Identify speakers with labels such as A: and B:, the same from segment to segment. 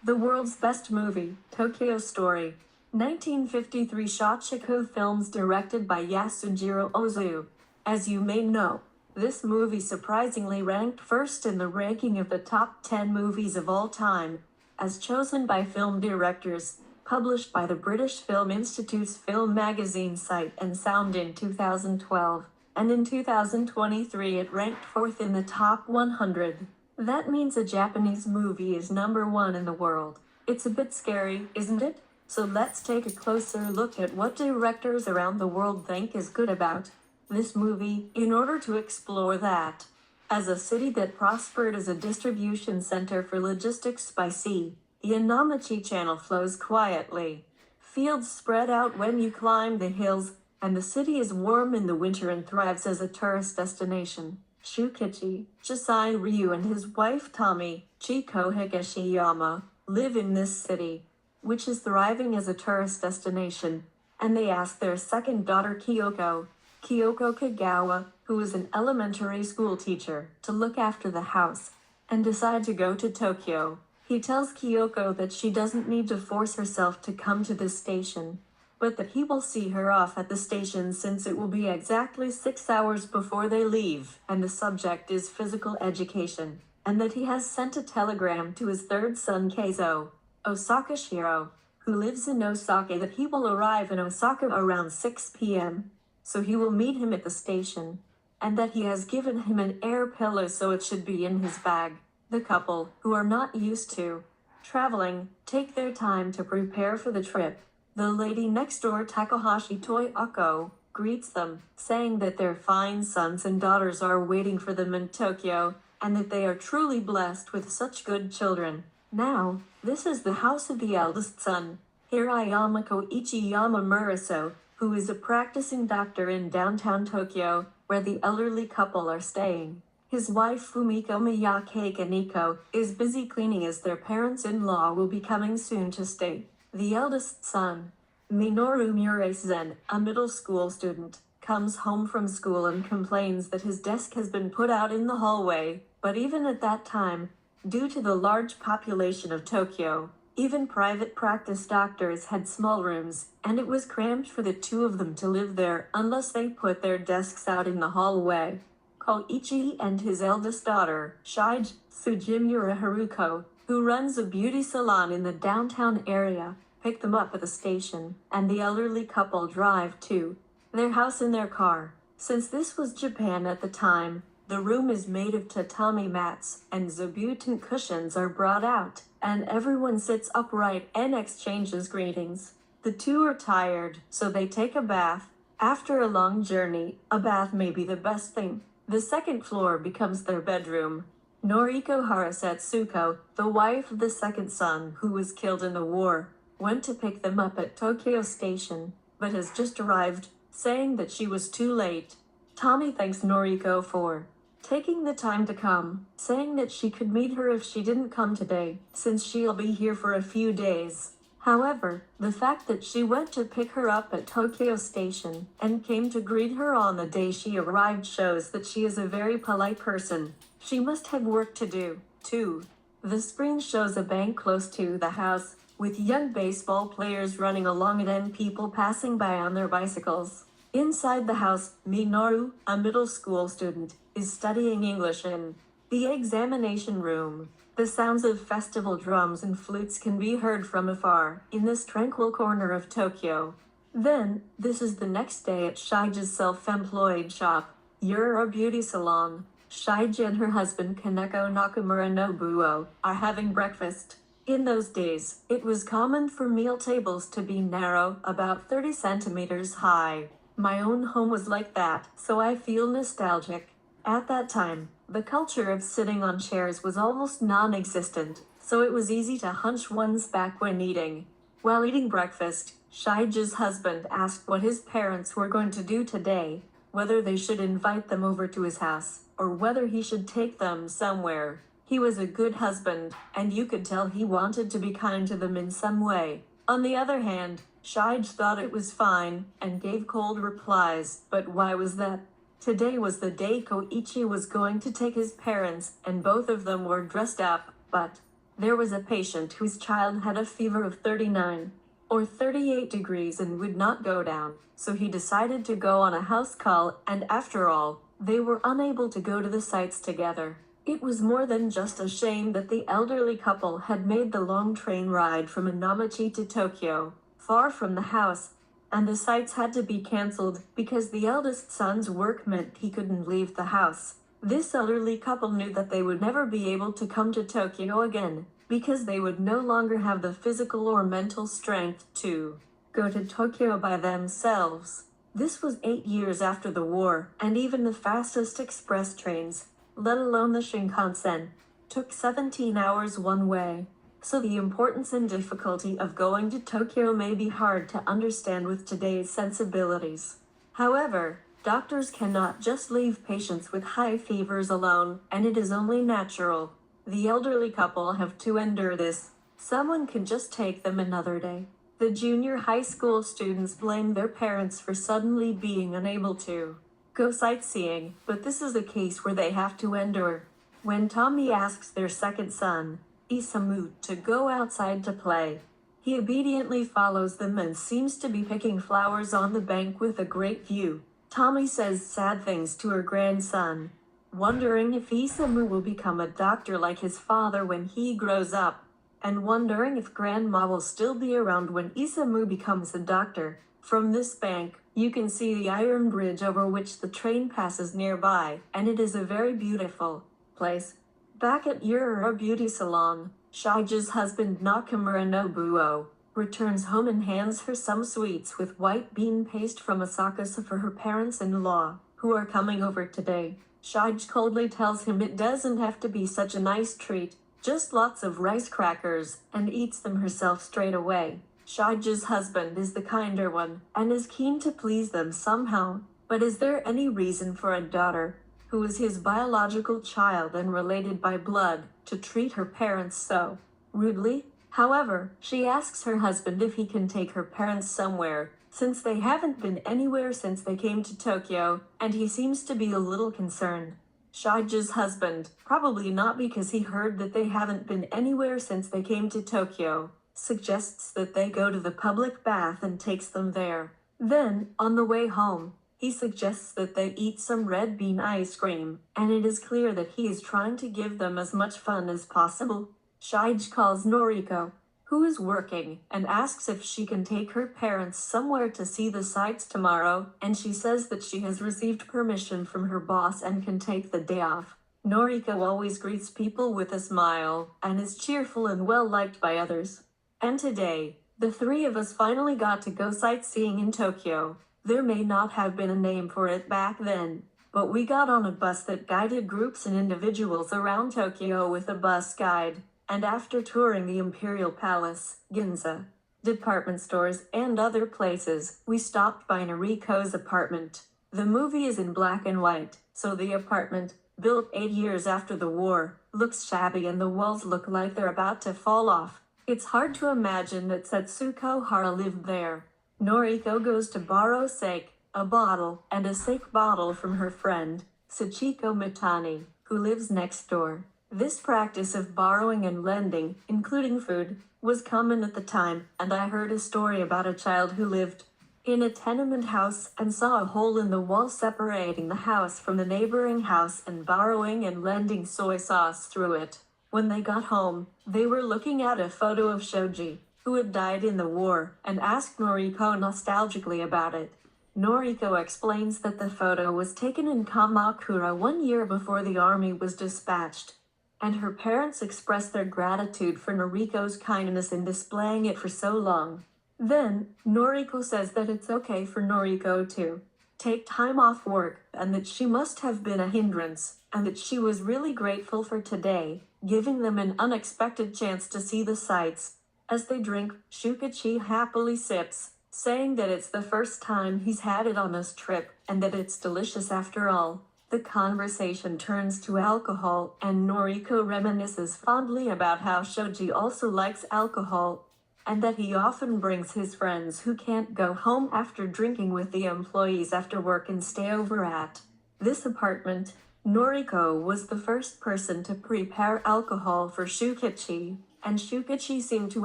A: The world's best movie, Tokyo Story. 1953 Shochiku films directed by Yasujiro Ozu. As you may know, this movie surprisingly ranked first in the ranking of the top 10 movies of all time, as chosen by film directors, published by the British Film Institute's film magazine Sight and Sound in 2012, and in 2023 it ranked fourth in the top 100. That means a Japanese movie is number one in the world. It's a bit scary, isn't it? So let's take a closer look at what directors around the world think is good about this movie, in order to explore that. As a city that prospered as a distribution center for logistics by sea, the Onomichi Channel flows quietly. Fields spread out when you climb the hills, and the city is warm in the winter and thrives as a tourist destination. Shukichi, Jisai Ryu and his wife Tomi, Chiko Higashiyama, live in this city, which is thriving as a tourist destination, and they ask their second daughter Kyoko Kagawa, who is an elementary school teacher, to look after the house, and decide to go to Tokyo. He tells Kyoko that she doesn't need to force herself to come to this station, but that he will see her off at the station since it will be exactly 6 hours before they leave, and the subject is physical education, and that he has sent a telegram to his third son Keizo, Osaka Shiro, who lives in Osaka, that he will arrive in Osaka around 6 p.m., so he will meet him at the station, and that he has given him an air pillow so it should be in his bag. The couple, who are not used to traveling, take their time to prepare for the trip. The lady next door, Takahashi Toyoko, greets them, saying that their fine sons and daughters are waiting for them in Tokyo, and that they are truly blessed with such good children. Now, this is the house of the eldest son, Hirayama Koichiyama Muraso, who is a practicing doctor in downtown Tokyo, where the elderly couple are staying. His wife Fumiko Miyake Kaneko is busy cleaning as their parents-in-law will be coming soon to stay. The eldest son, Minoru Murasen, a middle school student, comes home from school and complains that his desk has been put out in the hallway, but even at that time, due to the large population of Tokyo, even private practice doctors had small rooms, and it was cramped for the two of them to live there unless they put their desks out in the hallway. Koichi and his eldest daughter, Shige Tsujimura Haruko, who runs a beauty salon in the downtown area, pick them up at the station, and the elderly couple drive to their house in their car. Since this was Japan at the time, the room is made of tatami mats, and zabuton cushions are brought out, and everyone sits upright and exchanges greetings. The two are tired, so they take a bath. After a long journey, a bath may be the best thing. The second floor becomes their bedroom. Noriko Harasetsuko, the wife of the second son who was killed in the war, went to pick them up at Tokyo Station, but has just arrived, saying that she was too late. Tommy thanks Noriko for taking the time to come, saying that she could meet her if she didn't come today, since she'll be here for a few days. However, the fact that she went to pick her up at Tokyo Station and came to greet her on the day she arrived shows that she is a very polite person. She must have work to do, too. The screen shows a bank close to the house, with young baseball players running along it and people passing by on their bicycles. Inside the house, Minoru, a middle school student, is studying English in the examination room. The sounds of festival drums and flutes can be heard from afar, in this tranquil corner of Tokyo. Then, this is the next day at Shige's self-employed shop, Yura Beauty Salon. Shige and her husband Kaneko Nakamura Nobuo are having breakfast. In those days, it was common for meal tables to be narrow, about 30 centimeters high. My own home was like that, so I feel nostalgic. At that time, the culture of sitting on chairs was almost non-existent, so it was easy to hunch one's back when eating. While eating breakfast, Shige's husband asked what his parents were going to do today, whether they should invite them over to his house, or whether he should take them somewhere. He was a good husband, and you could tell he wanted to be kind to them in some way. On the other hand, Shige thought it was fine, and gave cold replies. But why was that? Today was the day Koichi was going to take his parents, and both of them were dressed up, but There was a patient whose child had a fever of 39 or 38 degrees and would not go down, so he decided to go on a house call, and after all, they were unable to go to the sites together. It was more than just a shame that the elderly couple had made the long train ride from Onomichi to Tokyo, far from the house, and the sites had to be cancelled because the eldest son's work meant he couldn't leave the house. This elderly couple knew that they would never be able to come to Tokyo again, because they would no longer have the physical or mental strength to go to Tokyo by themselves. This was 8 years after the war, and even the fastest express trains, let alone the Shinkansen, took 17 hours one way. So the importance and difficulty of going to Tokyo may be hard to understand with today's sensibilities. However, doctors cannot just leave patients with high fevers alone, and it is only natural. The elderly couple have to endure this. Someone could just take them another day. The junior high school students blame their parents for suddenly being unable to go sightseeing, but this is a case where they have to endure. When Tommy asks their second son, Isamu, to go outside to play, he obediently follows them and seems to be picking flowers on the bank with a great view. Tommy says sad things to her grandson, wondering if Isamu will become a doctor like his father when he grows up, and wondering if Grandma will still be around when Isamu becomes a doctor. From this bank, you can see the iron bridge over which the train passes nearby, and it is a very beautiful place. Back at Yurura Beauty Salon, Shige's husband Nakamura Nobuo returns home and hands her some sweets with white bean paste from Asakasa for her parents-in-law, who are coming over today. Shige coldly tells him it doesn't have to be such a nice treat, just lots of rice crackers, and eats them herself straight away. Shige's husband is the kinder one, and is keen to please them somehow, but is there any reason for a daughter, who is his biological child and related by blood, to treat her parents so rudely? However, she asks her husband if he can take her parents somewhere, since they haven't been anywhere since they came to Tokyo, and he seems to be a little concerned. Shige's husband, probably not because he heard that they haven't been anywhere since they came to Tokyo, suggests that they go to the public bath and takes them there. Then, on the way home, he suggests that they eat some red bean ice cream, and it is clear that he is trying to give them as much fun as possible. Shige calls Noriko, who is working, and asks if she can take her parents somewhere to see the sights tomorrow, and she says that she has received permission from her boss and can take the day off. Noriko always greets people with a smile, and is cheerful and well-liked by others. And today, the three of us finally got to go sightseeing in Tokyo. There may not have been a name for it back then, but we got on a bus that guided groups and individuals around Tokyo with a bus guide, and after touring the Imperial Palace, Ginza, department stores, and other places, we stopped by Noriko's apartment. The movie is in black and white, so the apartment, built 8 years after the war, looks shabby and the walls look like they're about to fall off. It's hard to imagine that Setsuko Hara lived there. Noriko goes to borrow sake, a bottle, and a sake bottle from her friend, Sachiko Mitani, who lives next door. This practice of borrowing and lending, including food, was common at the time, and I heard a story about a child who lived in a tenement house and saw a hole in the wall separating the house from the neighboring house and borrowing and lending soy sauce through it. When they got home, they were looking at a photo of Shoji, who had died in the war, and asked Noriko nostalgically about it. Noriko explains that the photo was taken in Kamakura 1 year before the army was dispatched, and her parents expressed their gratitude for Noriko's kindness in displaying it for so long. Then, Noriko says that it's okay for Noriko to take time off work, and that she must have been a hindrance, and that she was really grateful for today, giving them an unexpected chance to see the sights. As they drink, Shukichi happily sips, saying that it's the first time he's had it on this trip, and that it's delicious after all. The conversation turns to alcohol, and Noriko reminisces fondly about how Shoji also likes alcohol, and that he often brings his friends who can't go home after drinking with the employees after work and stay over at this apartment. Noriko was the first person to prepare alcohol for Shukichi, and Shukichi seemed to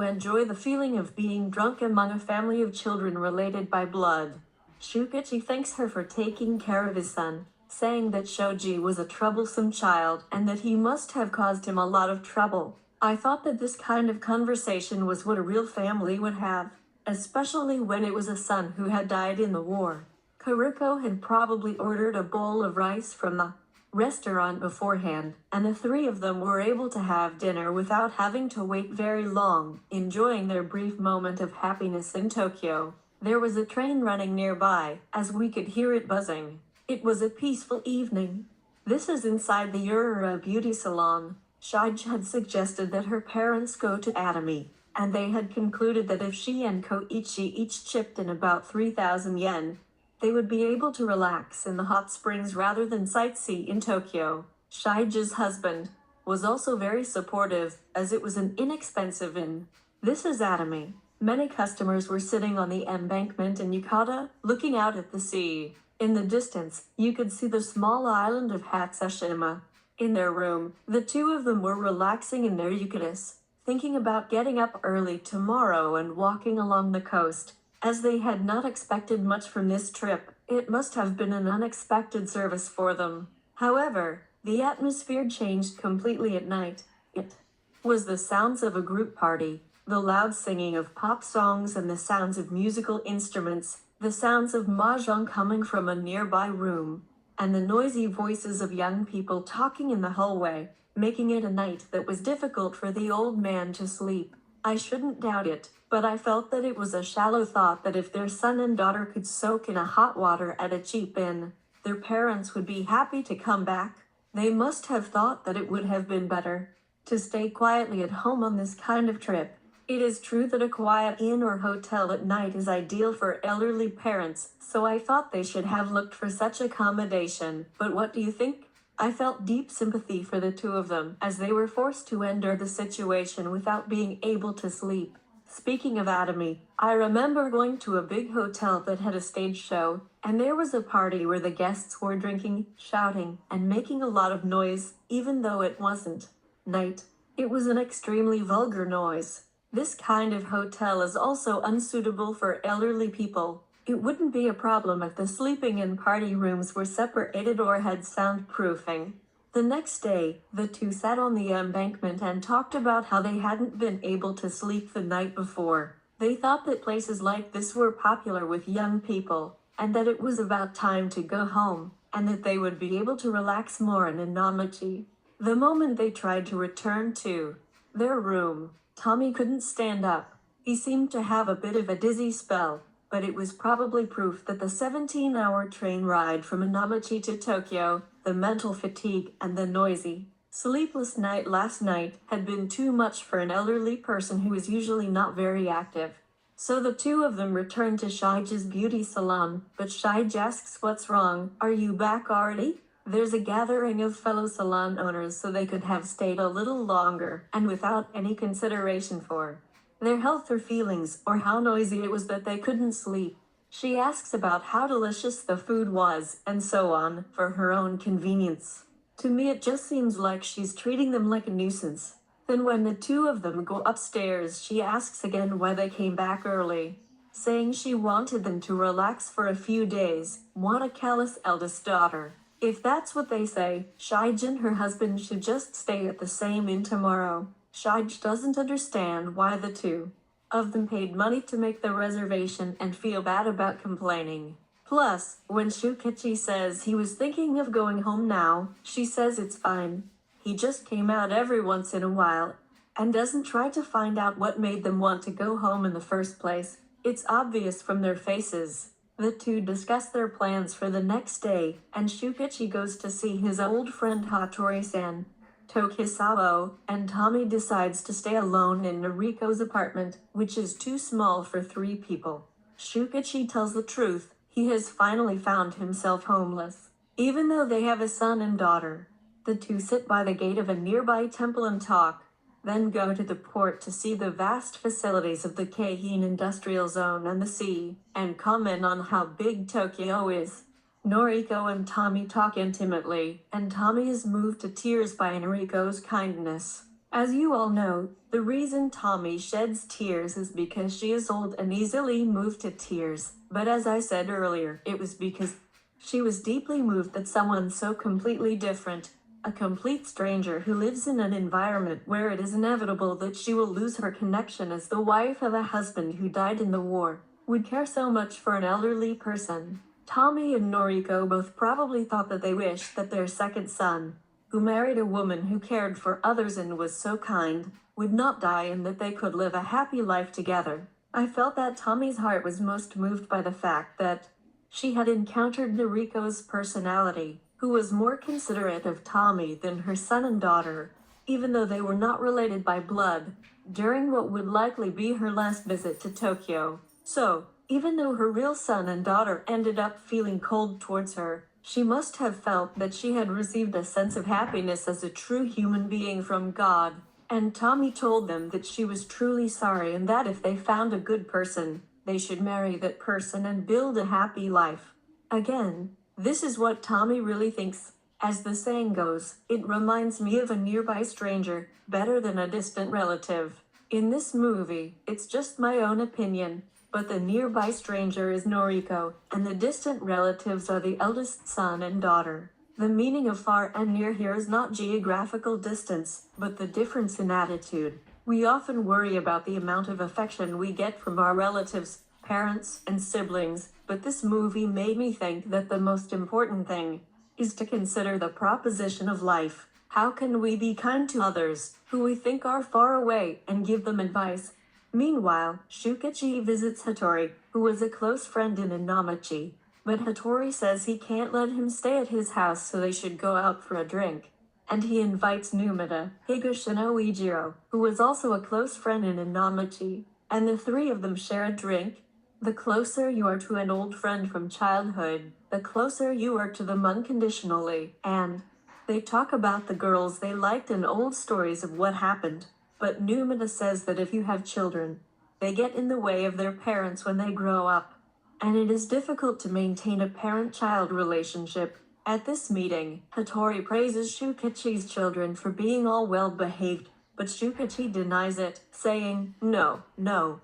A: enjoy the feeling of being drunk among a family of children related by blood. Shukichi thanks her for taking care of his son, saying that Shoji was a troublesome child and that he must have caused him a lot of trouble. I thought that this kind of conversation was what a real family would have, especially when it was a son who had died in the war. Kuriko had probably ordered a bowl of rice from the restaurant beforehand, and the three of them were able to have dinner without having to wait very long, enjoying their brief moment of happiness in Tokyo. There was a train running nearby, as we could hear it buzzing. It was a peaceful evening. This is inside the Urura beauty salon. Shige had suggested that her parents go to Atomy, and they had concluded that if she and Koichi each chipped in about 3,000 yen, they would be able to relax in the hot springs rather than sightsee in Tokyo. Shige's husband was also very supportive, as it was an inexpensive inn. This is Atomy. Many customers were sitting on the embankment in Yukata, looking out at the sea. In the distance, you could see the small island of Hatsushima. In their room, the two of them were relaxing in their yukatas, thinking about getting up early tomorrow and walking along the coast. As they had not expected much from this trip, it must have been an unexpected service for them. However, the atmosphere changed completely at night. It was the sounds of a group party, the loud singing of pop songs and the sounds of musical instruments, the sounds of mahjong coming from a nearby room, and the noisy voices of young people talking in the hallway, making it a night that was difficult for the old man to sleep. I shouldn't doubt it, but I felt that it was a shallow thought that if their son and daughter could soak in a hot water at a cheap inn, their parents would be happy to come back. They must have thought that it would have been better to stay quietly at home on this kind of trip. It is true that a quiet inn or hotel at night is ideal for elderly parents, so I thought they should have looked for such accommodation. But what do you think? I felt deep sympathy for the two of them, as they were forced to endure the situation without being able to sleep. Speaking of Atomy, I remember going to a big hotel that had a stage show, and there was a party where the guests were drinking, shouting, and making a lot of noise, even though it wasn't night. It was an extremely vulgar noise. This kind of hotel is also unsuitable for elderly people. It wouldn't be a problem if the sleeping and party rooms were separated or had soundproofing. The next day, the two sat on the embankment and talked about how they hadn't been able to sleep the night before. They thought that places like this were popular with young people, and that it was about time to go home, and that they would be able to relax more in Onomichi. The moment they tried to return to their room, Tommy couldn't stand up. He seemed to have a bit of a dizzy spell, but it was probably proof that the 17-hour train ride from Onomichi to Tokyo, the mental fatigue, and the noisy, sleepless night last night had been too much for an elderly person who is usually not very active. So the two of them returned to Shige's beauty salon, but Shige asks what's wrong. Are you back already? There's a gathering of fellow salon owners so they could have stayed a little longer, and without any consideration for their health or feelings, or how noisy it was that they couldn't sleep. She asks about how delicious the food was, and so on, for her own convenience. To me it just seems like she's treating them like a nuisance. Then when the two of them go upstairs, she asks again why they came back early, saying she wanted them to relax for a few days, want a callous eldest daughter. If that's what they say, Shige and her husband should just stay at the same inn tomorrow. Shige doesn't understand why the two of them paid money to make the reservation and feel bad about complaining. Plus, when Shukichi says he was thinking of going home now, she says it's fine. He just came out every once in a while, and doesn't try to find out what made them want to go home in the first place. It's obvious from their faces. The two discuss their plans for the next day, and Shukichi goes to see his old friend Hattori-san, Tokisawa, and Tommy decides to stay alone in Noriko's apartment, which is too small for 3 people. Shukichi tells the truth, he has finally found himself homeless. Even though they have a son and daughter, the two sit by the gate of a nearby temple and talk, then go to the port to see the vast facilities of the Keihin Industrial Zone and the sea, and comment on how big Tokyo is. Noriko and Tomi talk intimately, and Tomi is moved to tears by Noriko's kindness. As you all know, the reason Tomi sheds tears is because she is old and easily moved to tears, but as I said earlier, it was because she was deeply moved that someone so completely different, a complete stranger who lives in an environment where it is inevitable that she will lose her connection as the wife of a husband who died in the war, would care so much for an elderly person. Tomi and Noriko both probably thought that they wished that their second son, who married a woman who cared for others and was so kind, would not die and that they could live a happy life together. I felt that Tomi's heart was most moved by the fact that she had encountered Noriko's personality, who was more considerate of Tomi than her son and daughter, even though they were not related by blood, during what would likely be her last visit to Tokyo. So, even though her real son and daughter ended up feeling cold towards her, she must have felt that she had received a sense of happiness as a true human being from God. And Tomi told them that she was truly sorry and that if they found a good person, they should marry that person and build a happy life. Again, this is what Tomi really thinks. As the saying goes, it reminds me of a nearby stranger, better than a distant relative. In this movie, it's just my own opinion, but the nearby stranger is Noriko, and the distant relatives are the eldest son and daughter. The meaning of far and near here is not geographical distance, but the difference in attitude. We often worry about the amount of affection we get from our relatives, parents, and siblings, but this movie made me think that the most important thing is to consider the proposition of life. How can we be kind to others, who we think are far away, and give them advice? Meanwhile, Shukichi visits Hattori, who was a close friend in Onomichi, but Hattori says he can't let him stay at his house so they should go out for a drink. And he invites Numida, Higashino Ijiro, who was also a close friend in Onomichi, and the three of them share a drink. The closer you are to an old friend from childhood, the closer you are to them unconditionally, and they talk about the girls they liked and old stories of what happened. But Numida says that if you have children, they get in the way of their parents when they grow up, and it is difficult to maintain a parent-child relationship. At this meeting, Hattori praises Shukichi's children for being all well-behaved, but Shukichi denies it, saying, no,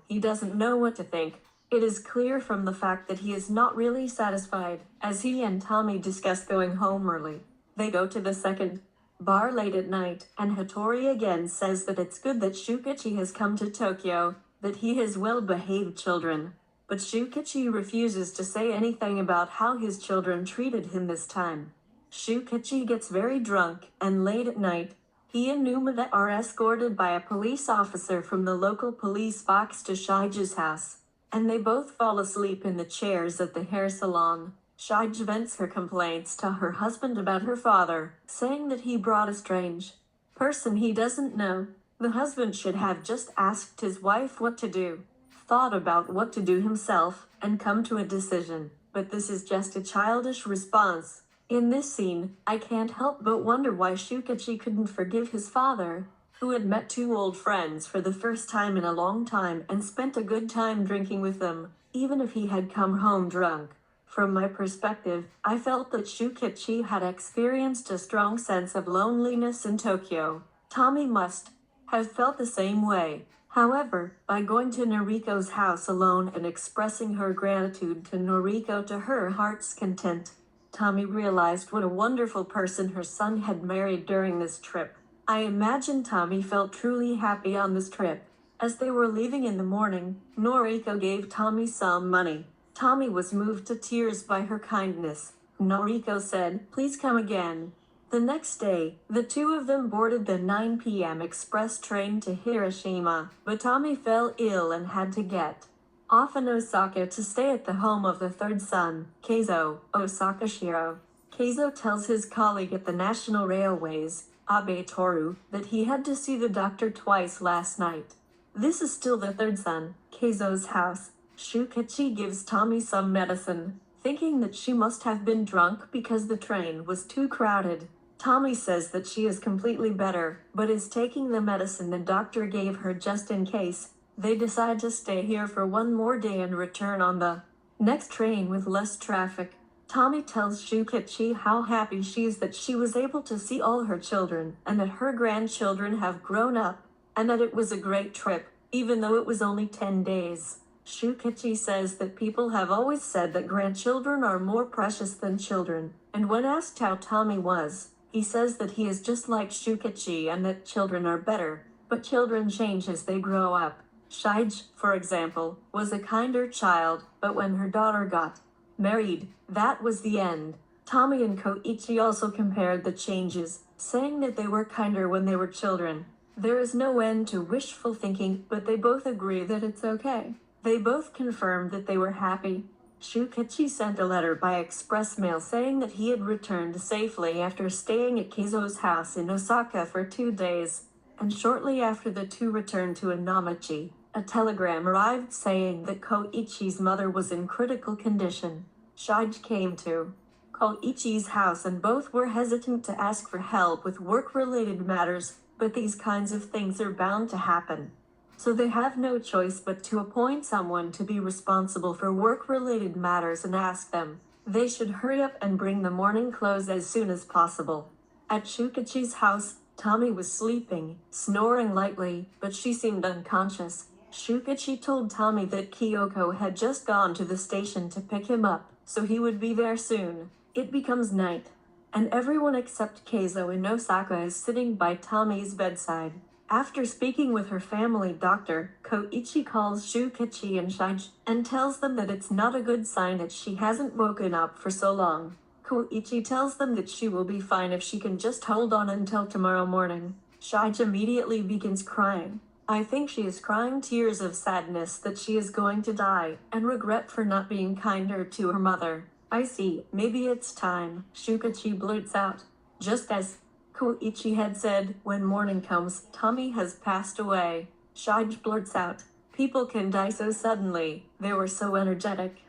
A: he doesn't know what to think. It is clear from the fact that he is not really satisfied, as he and Tomi discuss going home early. They go to the second bar late at night, and Hattori again says that it's good that Shukichi has come to Tokyo, that he has well-behaved children. But Shukichi refuses to say anything about how his children treated him this time. Shukichi gets very drunk, and late at night, he and Numida are escorted by a police officer from the local police box to Shige's house, and they both fall asleep in the chairs at the hair salon. Shige vents her complaints to her husband about her father, saying that he brought a strange person he doesn't know. The husband should have just asked his wife what to do, thought about what to do himself, and come to a decision, but this is just a childish response. In this scene, I can't help but wonder why Shukichi couldn't forgive his father, who had met two old friends for the first time in a long time and spent a good time drinking with them, even if he had come home drunk. From my perspective, I felt that Shukichi had experienced a strong sense of loneliness in Tokyo. Tomi must have felt the same way. However, by going to Noriko's house alone and expressing her gratitude to Noriko to her heart's content, Tomi realized what a wonderful person her son had married during this trip. I imagine Tomi felt truly happy on this trip. As they were leaving in the morning, Noriko gave Tomi some money. Tomi was moved to tears by her kindness. Noriko said, "Please come again." The next day, the two of them boarded the 9 p.m. express train to Hiroshima, but Tomi fell ill and had to get off in Osaka to stay at the home of the third son, Keizo, Osakashiro. Keizo tells his colleague at the National Railways, Abe Toru, that he had to see the doctor twice last night. This is still the third son, Keizo's house. Shukichi gives Tomi some medicine, thinking that she must have been drunk because the train was too crowded. Tomi says that she is completely better, but is taking the medicine the doctor gave her just in case. They decide to stay here for one more day and return on the next train with less traffic. Tomi tells Shukichi how happy she is that she was able to see all her children and that her grandchildren have grown up, and that it was a great trip, even though it was only 10 days. Shukichi says that people have always said that grandchildren are more precious than children, and when asked how Tomi was, he says that he is just like Shukichi and that children are better, but children change as they grow up. Shige, for example, was a kinder child, but when her daughter got married, that was the end. Tomi and Koichi also compared the changes, saying that they were kinder when they were children. There is no end to wishful thinking, but they both agree that it's okay. They both confirmed that they were happy. Shukichi sent a letter by express mail saying that he had returned safely after staying at Keizo's house in Osaka for 2 days, and shortly after the two returned to Onomichi, a telegram arrived saying that Koichi's mother was in critical condition. Shige came to Koichi's house and both were hesitant to ask for help with work-related matters, but these kinds of things are bound to happen. So they have no choice but to appoint someone to be responsible for work-related matters and ask them. They should hurry up and bring the morning clothes as soon as possible. At Shukichi's house, Tomi was sleeping, snoring lightly, but she seemed unconscious. Shukichi told Tomi that Kyoko had just gone to the station to pick him up, so he would be there soon. It becomes night, and everyone except Keizo in Osaka is sitting by Tomi's bedside. After speaking with her family doctor, Koichi calls Shukichi and Shige and tells them that it's not a good sign that she hasn't woken up for so long. Koichi tells them that she will be fine if she can just hold on until tomorrow morning. Shige immediately begins crying. I think she is crying tears of sadness that she is going to die, and regret for not being kinder to her mother. I see, maybe it's time, Shukichi blurts out. Just as Koichi had said, when morning comes, Tomi has passed away. Shige blurts out, people can die so suddenly, they were so energetic.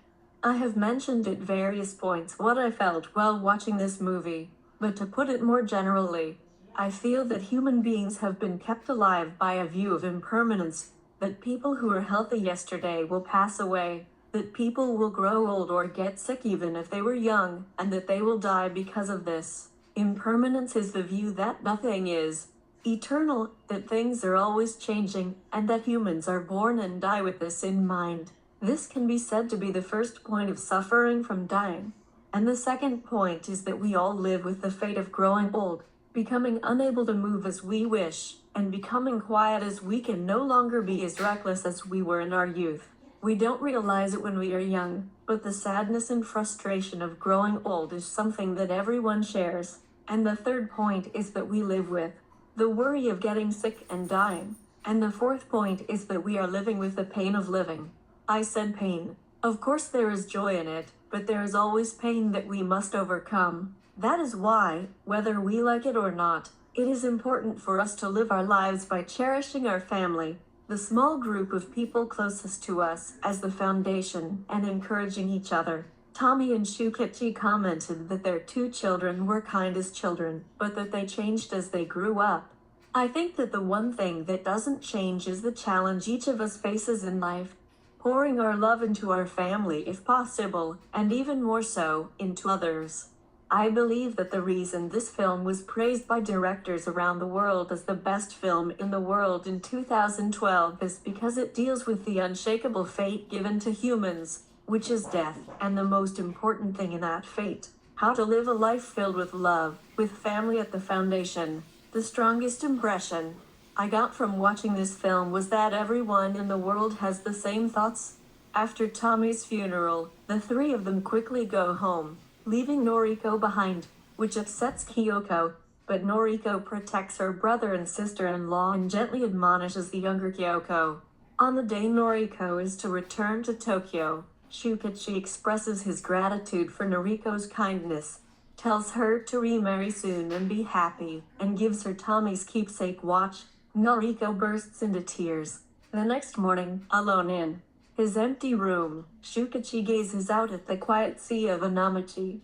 A: I have mentioned at various points what I felt while watching this movie, but to put it more generally, I feel that human beings have been kept alive by a view of impermanence, that people who were healthy yesterday will pass away, that people will grow old or get sick even if they were young, and that they will die because of this. Impermanence is the view that nothing is eternal, that things are always changing, and that humans are born and die with this in mind. This can be said to be the first point of suffering from dying. And the second point is that we all live with the fate of growing old, becoming unable to move as we wish, and becoming quiet as we can no longer be as reckless as we were in our youth. We don't realize it when we are young, but the sadness and frustration of growing old is something that everyone shares. And the third point is that we live with the worry of getting sick and dying. And the fourth point is that we are living with the pain of living. I said pain. Of course there is joy in it, but there is always pain that we must overcome. That is why, whether we like it or not, it is important for us to live our lives by cherishing our family, the small group of people closest to us, as the foundation, and encouraging each other. Tomi and Shukichi commented that their two children were kind as children, but that they changed as they grew up. I think that the one thing that doesn't change is the challenge each of us faces in life, pouring our love into our family if possible, and even more so, into others. I believe that the reason this film was praised by directors around the world as the best film in the world in 2012 is because it deals with the unshakable fate given to humans, which is death, and the most important thing in that fate, how to live a life filled with love, with family at the foundation. The strongest impression I got from watching this film was that everyone in the world has the same thoughts. After Tomi's funeral, the three of them quickly go home, leaving Noriko behind, which upsets Kyoko, but Noriko protects her brother and sister-in-law and gently admonishes the younger Kyoko. On the day Noriko is to return to Tokyo, Shukichi expresses his gratitude for Noriko's kindness, tells her to remarry soon and be happy, and gives her Tomi's keepsake watch. Noriko bursts into tears. The next morning, alone in his empty room, Shukichi gazes out at the quiet sea of Onomichi.